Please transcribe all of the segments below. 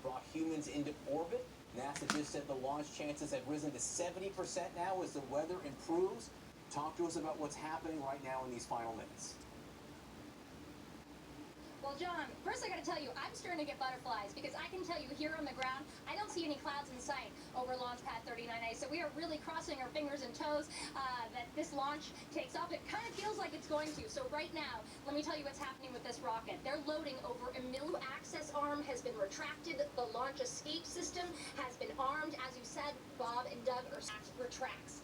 brought humans into orbit. NASA just said the launch chances have risen to 70% now as the weather improves. Talk to us about what's happening right now in these final minutes. Well, John, first I got to tell you, I'm starting to get butterflies because I can tell you here on the ground, I don't see any clouds in sight over launch pad 39A. So we are really crossing our fingers and toes that this launch takes off. It kind of feels like it's going to. So right now, let me tell you what's happening with this rocket. They're loading over a middle access arm has been retracted. The launch escape system has been armed. As you said, Bob and Doug are retracts.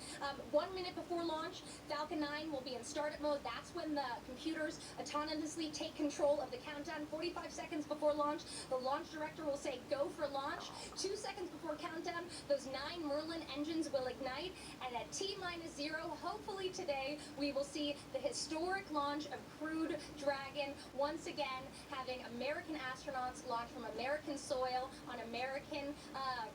1 minute before launch, Falcon 9 will be in startup mode. That's when the computers autonomously take control of the countdown. 45 seconds before launch, the launch director will say go for launch. 2 seconds before countdown, those 9 Merlin engines will ignite. And at T-0, hopefully today, we will see the historic launch of Crew Dragon, once again having American astronauts launch from American soil on American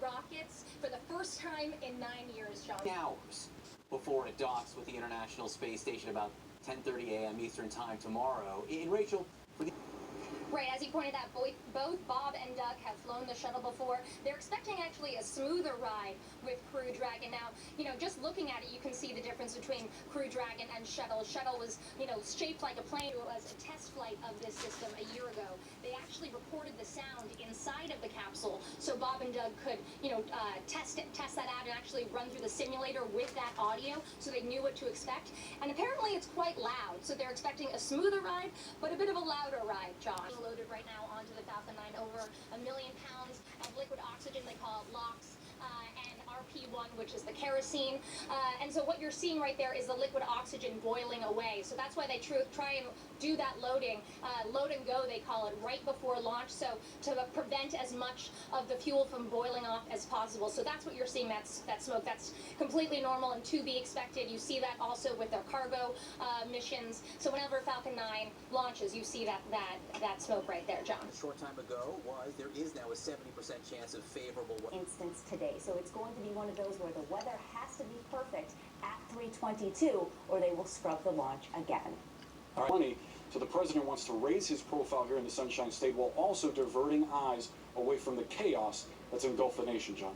rockets for the first time in 9 years, John. Hours before it docks with the International Space Station about 10:30 a.m. Eastern Time tomorrow. And Rachel, for the Right, as you pointed out, both Bob and Doug have flown the shuttle before. They're expecting actually a smoother ride with Crew Dragon. Now, just looking at it, you can see the difference between Crew Dragon and Shuttle. Shuttle was, shaped like a plane. It was a test flight of this system a year ago. They actually recorded the sound inside of the capsule, so Bob and Doug could, test that out and actually run through the simulator with that audio, so they knew what to expect. And apparently it's quite loud, so they're expecting a smoother ride, but a bit of a louder ride, Josh. Loaded right now onto the Falcon 9 over 1 million pounds of liquid oxygen. They call it LOX. And RP1, which is the kerosene. And so what you're seeing right there is the liquid oxygen boiling away. So that's why they try and do that loading, load and go they call it, right before launch, so to prevent as much of the fuel from boiling off as possible. So that's what you're seeing, that smoke. That's completely normal and to be expected. You see that also with their cargo missions. So whenever Falcon 9 launches, you see that smoke right there, John. A short time ago there is now a 70% chance of favorable instance today. So it's going to be one of those where the weather has to be perfect at 3:22 or they will scrub the launch again. All right. So the president wants to raise his profile here in the Sunshine State while also diverting eyes away from the chaos that's engulfed the nation, John.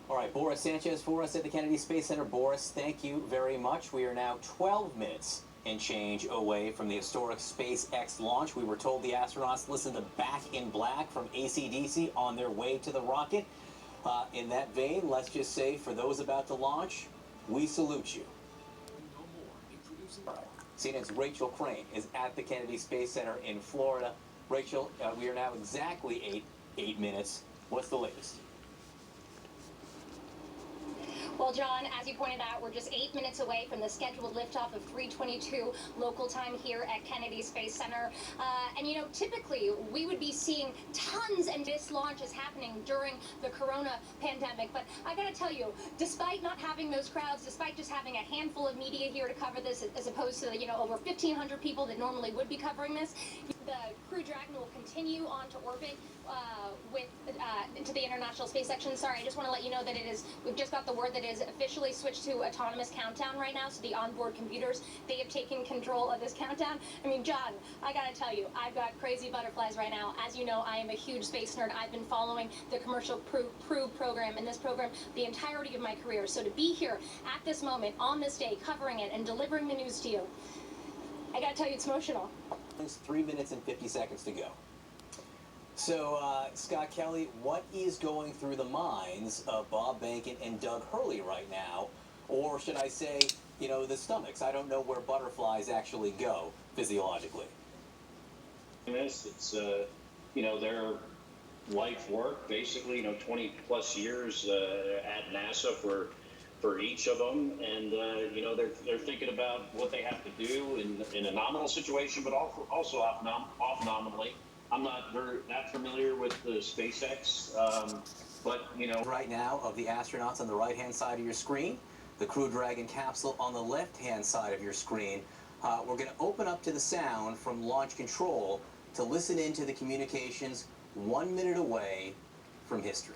All right, Boris Sanchez for us at the Kennedy Space Center. Boris, thank you very much. We are now 12 minutes and change away from the historic SpaceX launch. We were told the astronauts listened to Back in Black from AC/DC on their way to the rocket. In that vein, let's just say, for those about to launch, we salute you. CNN's Rachel Crane is at the Kennedy Space Center in Florida. Rachel, we are now exactly eight minutes. What's the latest? Well, John, as you pointed out, we're just 8 minutes away from the scheduled liftoff of 3:22 local time here at Kennedy Space Center. And, typically we would be seeing tons, and this launch is happening during the corona pandemic. But I got to tell you, despite not having those crowds, despite just having a handful of media here to cover this, as opposed to, over 1,500 people that normally would be covering this, the Crew Dragon will continue on to orbit into the International Space Station. Sorry, I just want to let you know that we've just got the word that it is officially switched to autonomous countdown right now, so the onboard computers, they have taken control of this countdown. I mean, John, I gotta tell you, I've got crazy butterflies right now. As you know, I am a huge space nerd. I've been following the commercial Crew program and this program the entirety of my career. So to be here at this moment, on this day, covering it and delivering the news to you, I gotta tell you, it's emotional. It's 3 minutes and 50 seconds to go. So, Scott Kelly, what is going through the minds of Bob Behnken and Doug Hurley right now? Or should I say, the stomachs? I don't know where butterflies actually go physiologically. It's, their life work, basically, 20 plus years at NASA for each of them, and they're thinking about what they have to do in a nominal situation, but also off nominally. I'm not that familiar with the SpaceX, but right now, of the astronauts on the right-hand side of your screen, the Crew Dragon capsule on the left-hand side of your screen, we're going to open up to the sound from launch control to listen into the communications 1 minute away from history.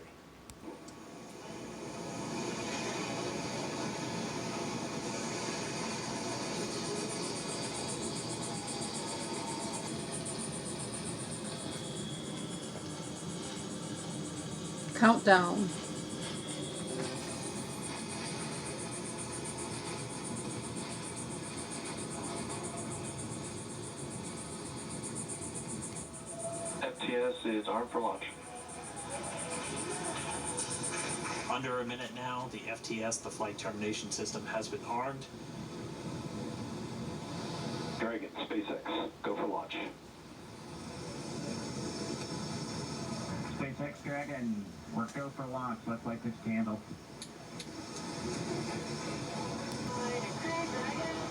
Countdown. FTS is armed for launch. Under a minute now, the FTS, the flight termination system, has been armed. Dragon, SpaceX, go for launch. SpaceX Dragon, we're go for launch. Let's light this candle. Crew Dragon.